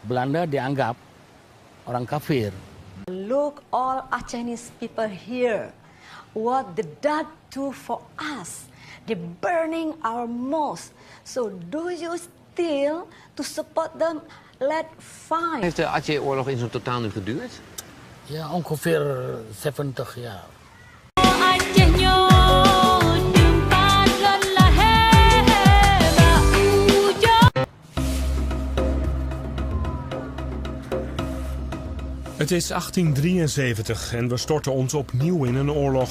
Belanda dianggap orang kafir. Look, all Chinese people here, what the Dutch do for us. They're burning our mosque. So do you still to support them? Let fine. Heeft de Aceh-oorlog in zijn totaal nu geduurd? Ya ongeveer 70 jaar. Het is 1873 en we storten ons opnieuw in een oorlog.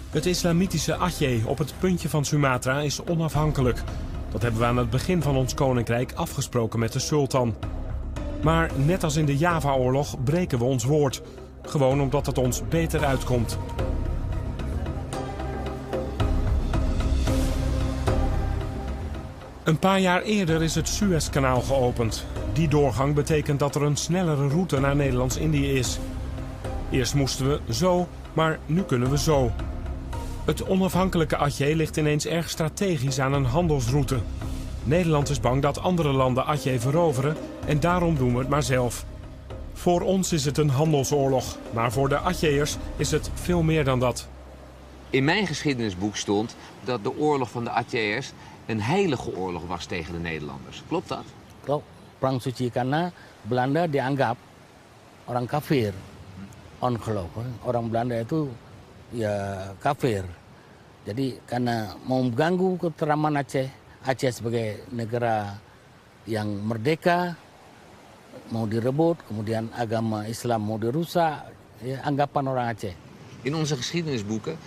Het islamitische Aceh op het puntje van Sumatra is onafhankelijk. Dat hebben we aan het begin van ons koninkrijk afgesproken met de sultan. Maar net als in de Java-oorlog breken we ons woord. Gewoon omdat het ons beter uitkomt. Een paar jaar eerder is het Suezkanaal geopend. Die doorgang betekent dat er een snellere route naar Nederlands-Indië is. Eerst moesten we zo, maar nu kunnen we zo. Het onafhankelijke Aceh ligt ineens erg strategisch aan een handelsroute. Nederland is bang dat andere landen Aceh veroveren en daarom doen we het maar zelf. Voor ons is het een handelsoorlog, maar voor de Acehers is het veel meer dan dat. In mijn geschiedenisboek stond dat de oorlog van de Acehers een heilige oorlog was tegen de Nederlanders. Klopt dat? Klopt. Perang suci karena Belanda dianggap orang kafir. Ongeloof. Orang Belanda itu ya kafir. Jadi karena mau mengganggu ketentraman Aceh, Aceh sebagai negara yang merdeka mau direbut, kemudian agama Islam mau dirusak, ya, anggapan orang Aceh. In onze geschiedenisboeken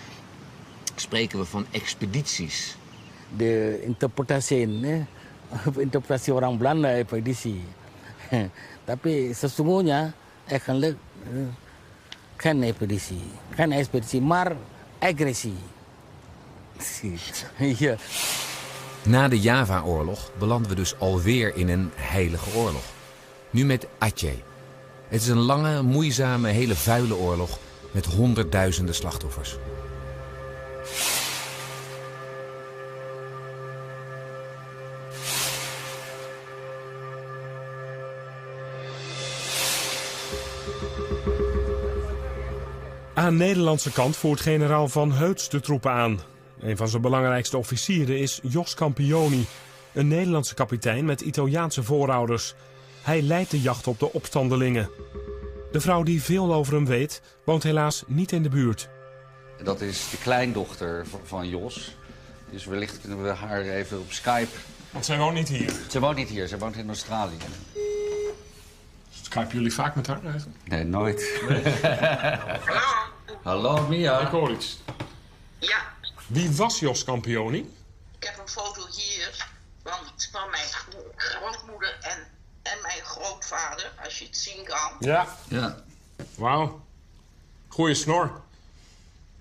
spreken we van expedities. De interpretasi orang Belanda ekspedisi. Tapi sesungguhnya eigenlijk geen expeditie, maar agressie. Ja. Na de Java-oorlog belanden we dus alweer in een heilige oorlog. Nu met Aceh. Het is een lange, moeizame, hele vuile oorlog met honderdduizenden slachtoffers. Aan de Nederlandse kant voert generaal Van Heuts de troepen aan. Een van zijn belangrijkste officieren is Jos Campioni, een Nederlandse kapitein met Italiaanse voorouders. Hij leidt de jacht op de opstandelingen. De vrouw die veel over hem weet, woont helaas niet in de buurt. Dat is de kleindochter van Jos. Dus wellicht kunnen we haar even op Skype... Want zij woont niet hier. Ze woont niet hier, ze woont in Australië. Skypen jullie vaak met haar eigenlijk? Nee, nooit. Hallo. Hallo, Mia. Ik hoor iets. Ja, Wie was Jos Campioni? ik heb een foto hier van mijn grootmoeder en mijn grootvader, als je het zien kan. Ja. Ja. Wauw. Goeie snor.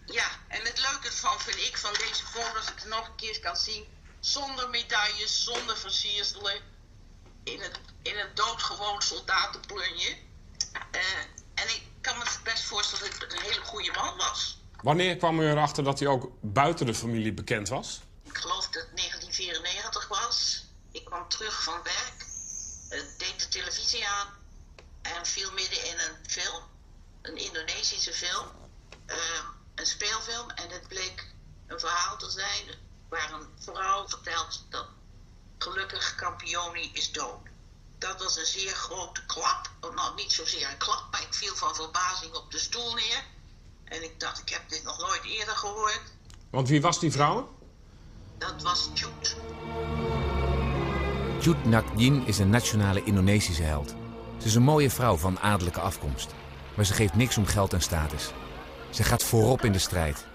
Ja, en het leuke ervan vind ik van deze foto, als ik het nog een keer kan zien, zonder medailles, zonder versierselen, in een doodgewoon soldatenplunje. En ik kan me best voorstellen dat het een hele goede man was. Wanneer kwam u erachter dat hij ook buiten de familie bekend was? Ik geloof dat het 1994 was. Ik kwam terug van werk, deed de televisie aan en viel midden in een film, een Indonesische film, een speelfilm. En het bleek een verhaal te zijn waar een vrouw vertelt dat gelukkig Campioni is dood. Dat was een zeer grote klap. Nou, niet zozeer een klap, maar ik viel van verbazing op de stoel neer. En ik dacht, ik heb dit nog nooit eerder gehoord. Want wie was die vrouw? Dat was Tjoet. Tjoet Nakdin is een nationale Indonesische held. Ze is een mooie vrouw van adellijke afkomst. Maar ze geeft niks om geld en status. Ze gaat voorop in de strijd.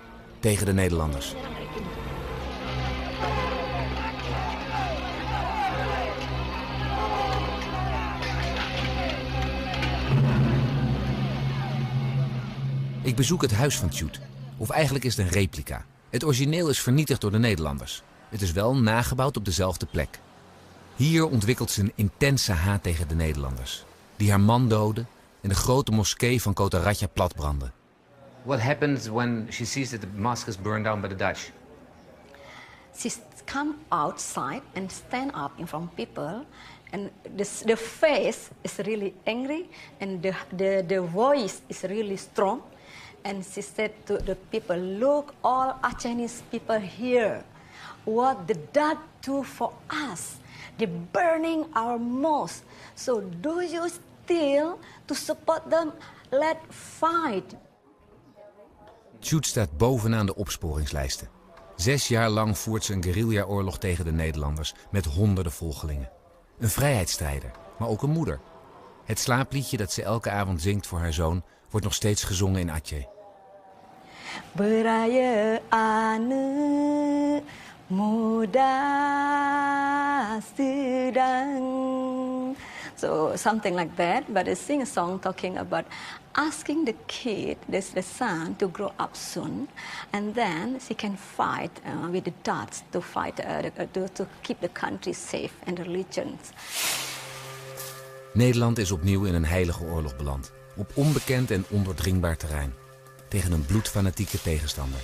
Tegen de Nederlanders. Ik bezoek het huis van Tjoet. Of eigenlijk is het een replica. Het origineel is vernietigd door de Nederlanders. Het is wel nagebouwd op dezelfde plek. Hier ontwikkelt ze een intense haat tegen de Nederlanders. Die haar man doden en de grote moskee van Kota Ratja platbranden. What happens when she sees that the mosque is burned down by the Dutch? She come outside and stand up in front of people And the face is really angry, and the voice is really strong. And she said to the people, look, all Chinese people here, what the Dutch do for us. They're burning our mosque. So do you still to support them? Let's fight. Chut staat bovenaan de opsporingslijsten. 6 jaar lang voert ze een guerrilla-oorlog tegen de Nederlanders met honderden volgelingen. Een vrijheidsstrijder, maar ook een moeder. Het slaapliedje dat ze elke avond zingt voor haar zoon wordt nog steeds gezongen in Aceh. Beraya ane muda sedang. So something like that, but they sing a song talking about asking the kid, the son, to grow up soon, and then she can fight with the Dutch to fight to keep the country safe and religions. Nederland is opnieuw in een heilige oorlog beland, op onbekend en ondoordringbaar terrein, tegen een bloedfanatieke tegenstander.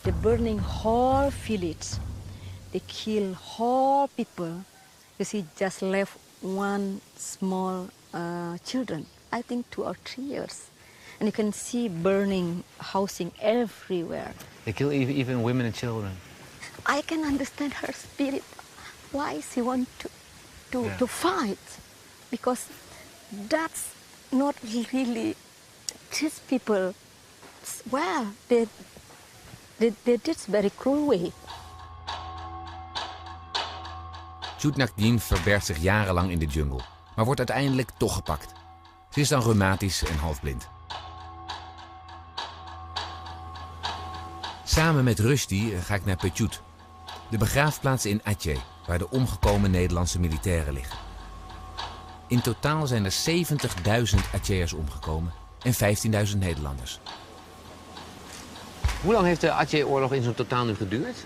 They burning whole village. They kill whole people. You see, just left one small children. I think 2 or 3 years. And you can see burning housing everywhere. They kill even women and children. I can understand her spirit. Why she want to fight? Because that's not really these people. Well, they did very cruel way. Chut Naqdien verbergt zich jarenlang in de jungle, maar wordt uiteindelijk toch gepakt. Ze is dan reumatisch en halfblind. Samen met Rushdie ga ik naar Pechut, de begraafplaats in Aceh, waar de omgekomen Nederlandse militairen liggen. In totaal zijn er 70.000 Acehers omgekomen en 15.000 Nederlanders. Hoe lang heeft de Aceh-oorlog in zo'n totaal nu geduurd?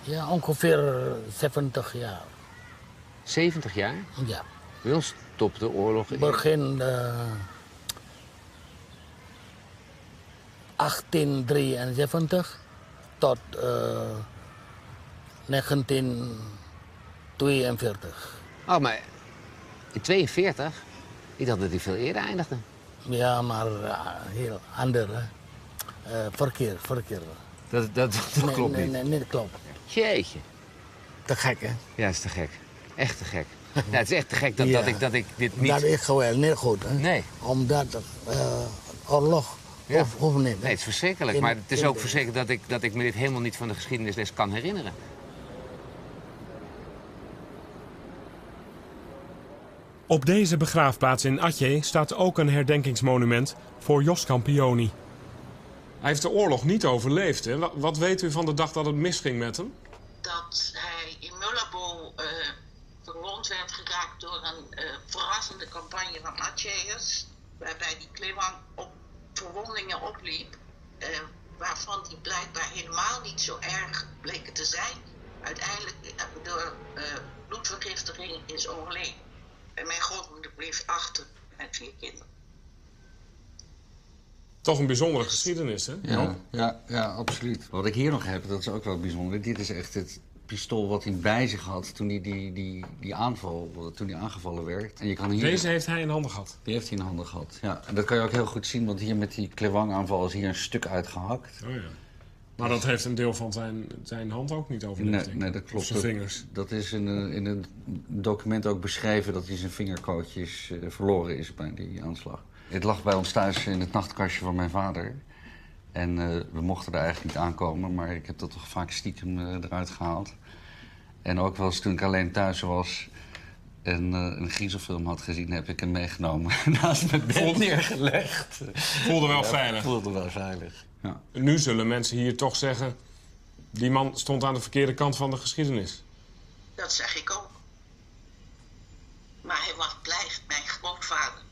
Ja, ongeveer 70 jaar. 70 jaar? Ja. Bij ons stopte de oorlog in... Begin 1873 tot 1942. Oh, maar in 42? Ik dacht dat die veel eerder eindigde. Ja, maar heel ander. Verkeer. Dat klopt niet. Nee, dat klopt. Jeetje. Te gek, hè? Ja, dat is te gek. Echt te gek. Ja, het is echt te gek dat ik dit niet... Dat is gewoon niet goed, hè? Nee. Omdat oorlog hoeft niet. Nee, het is verschrikkelijk. Maar het is ook verschrikkelijk dat ik me dit helemaal niet van de geschiedenisles kan herinneren. Op deze begraafplaats in Aceh staat ook een herdenkingsmonument voor Jos Campioni. Hij heeft de oorlog niet overleefd, hè? Wat weet u van de dag dat het misging met hem? Dat hij in Mullabo verwond werd geraakt door een verrassende campagne van Acehers, waarbij die Klewang verwondingen opliep, waarvan die blijkbaar helemaal niet zo erg bleken te zijn. Uiteindelijk door bloedvergiftiging is overleden. En mijn grootmoeder bleef achter met 4 kinderen. Toch een bijzondere geschiedenis, hè? Ja, absoluut. Wat ik hier nog heb, dat is ook wel bijzonder. Dit is echt het pistool wat hij bij zich had toen hij die aanval, toen hij aangevallen werd. En je kan hier... Deze heeft hij in handen gehad? Die heeft hij in handen gehad, ja. En dat kan je ook heel goed zien, want hier met die Klewang-aanval is hier een stuk uitgehakt. Oh ja. Maar dat heeft een deel van zijn hand ook niet overleefd. Nee, dat klopt. Zijn vingers. Dat is in een document ook beschreven dat hij zijn vingerkootjes verloren is bij die aanslag. Het lag bij ons thuis in het nachtkastje van mijn vader. En we mochten er eigenlijk niet aankomen, maar ik heb dat toch vaak stiekem eruit gehaald. En ook wel eens toen ik alleen thuis was en een griezelfilm had gezien, heb ik hem meegenomen. Naast mijn bed neergelegd. Voelde wel veilig. Voelde wel veilig, ja. Nu zullen mensen hier toch zeggen, die man stond aan de verkeerde kant van de geschiedenis. Dat zeg ik ook. Maar hij blijft mijn grootvader.